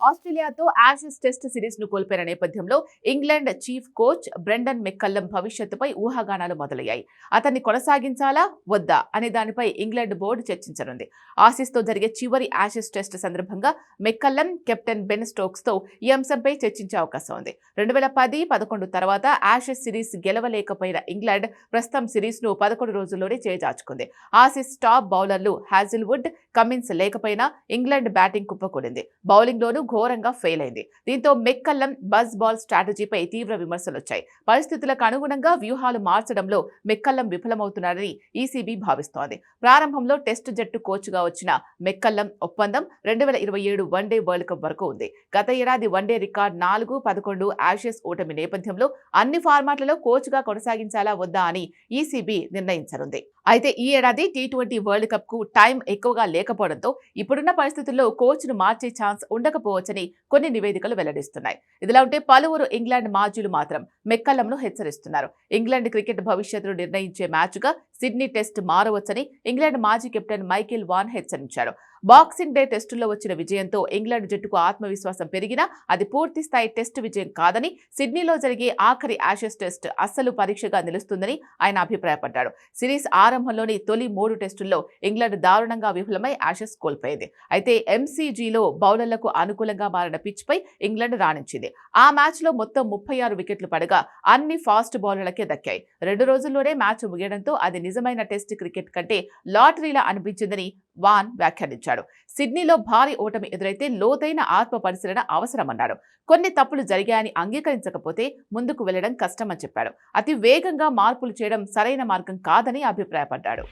ఆస్ట్రేలియాతో Ashes test series ను కోల్పోయిన నేపథ్యంలో England chief coach Brendon McCullum భవిష్యత్తుపై ఊహాగానాలు మొదలయ్యాయి. అతన్ని కొనసాగించాలా వద్దా అనే దానిపై ఇంగ్లాండ్ బోర్డు చర్చించనుంది. ఆసీస్తో జరిగే చివరి యాషెస్ టెస్ట్ సందర్భంగా మెక్కల్లమ్ కెప్టెన్ బెన్ స్టోక్స్ తో ఈ అంశంపై చర్చించే అవకాశం ఉంది. 2010-11 తర్వాత యాషెస్ సిరీస్ గెలవలేకపోయిన ఇంగ్లాండ్ ప్రస్తుతం సిరీస్ ను 11 రోజుల్లోనే చేజార్చుకుంది. ఆసీస్ టాప్ బౌలర్లు హ్యాజిల్వుడ్, కమిన్స్ లేకపోయినా ఇంగ్లాండ్ బ్యాటింగ్ కుప్పకూలింది. బౌలింగ్ లోనూ ఘోరంగా ఫెయిల్ అయింది. దీంతో మెక్కల్లమ్ బజ్ బాల్ స్ట్రాటజీపై తీవ్ర విమర్శలొచ్చాయి. పరిస్థితులకు అనుగుణంగా వ్యూహాలు మార్చడంలో మెక్కల్లమ్ విఫలమవుతున్నారని ఈసీబీ భావిస్తోంది. ప్రారంభంలో టెస్ట్ జట్టు కోచ్గా వచ్చిన మెక్కల్లమ్ ఒప్పందం 2027 వన్డే వరల్డ్ కప్ వరకు ఉంది. గత ఏడాది వన్డే రికార్డ్ 4-11 యాషెస్ ఓటమి నేపథ్యంలో అన్ని ఫార్మాట్లలో కోచ్గా కొనసాగించాలా వద్దా అని ఈసీబీ నిర్ణయించనుంది. అయితే ఈ ఏడాది టీ20 వరల్డ్ కప్ కు టైం ఎక్కువగా లేకపోవడంతో ఇప్పుడున్న పరిస్థితుల్లో కోచ్ను మార్చే ఛాన్స్ ఉండకపోవచ్చని కొన్ని నివేదికలు వెల్లడిస్తున్నాయి. ఇదిలా ఉంటే పలువురు ఇంగ్లాండ్ మాజీలు మాత్రం మెక్కల్లమ్ను హెచ్చరిస్తున్నారు. ఇంగ్లాండ్ క్రికెట్ భవిష్యత్తును నిర్ణయించే మ్యాచ్గా సిడ్నీ టెస్ట్ మారవచ్చని ఇంగ్లాండ్ మాజీ కెప్టెన్ మైకేల్ వాన్ హెచ్చరించారు. బాక్సింగ్ డే టెస్టుల్లో వచ్చిన విజయంతో ఇంగ్లాండ్ జట్టుకు ఆత్మవిశ్వాసం పెరిగినా అది పూర్తి స్థాయి టెస్ట్ విజయం కాదని, సిడ్నీలో జరిగే ఆఖరి యాషెస్ టెస్ట్ అస్సలు పరీక్షగా నిలుస్తుందని ఆయన అభిప్రాయపడ్డాడు. సిరీస్ ఆరంభంలోని తొలి 3 టెస్టుల్లో ఇంగ్లాండ్ దారుణంగా విఫలమై యాషెస్ కోల్పోయింది. అయితే ఎంసీజీలో బౌలర్లకు అనుకూలంగా మారిన పిచ్పై ఇంగ్లాండ్ రాణించింది. ఆ మ్యాచ్లో మొత్తం 36 వికెట్లు పడగా అన్ని ఫాస్ట్ బౌలర్లకే దక్కాయి. 2 రోజుల్లోనే మ్యాచ్ ముగియడంతో అది నిజమైన టెస్ట్ క్రికెట్ కంటే లాటరీలా అనిపించిందని వాన్ వ్యాఖ్యానించాడు. సిడ్నీలో భారీ ఓటమి ఎదురైతే లోతైన ఆత్మ పరిశీలన అవసరమన్నాడు. కొన్ని తప్పులు జరిగాయని అంగీకరించకపోతే ముందుకు వెళ్లడం కష్టమని చెప్పాడు. అతి వేగంగా మార్పులు చేయడం సరైన మార్గం కాదని అభిప్రాయపడ్డాడు.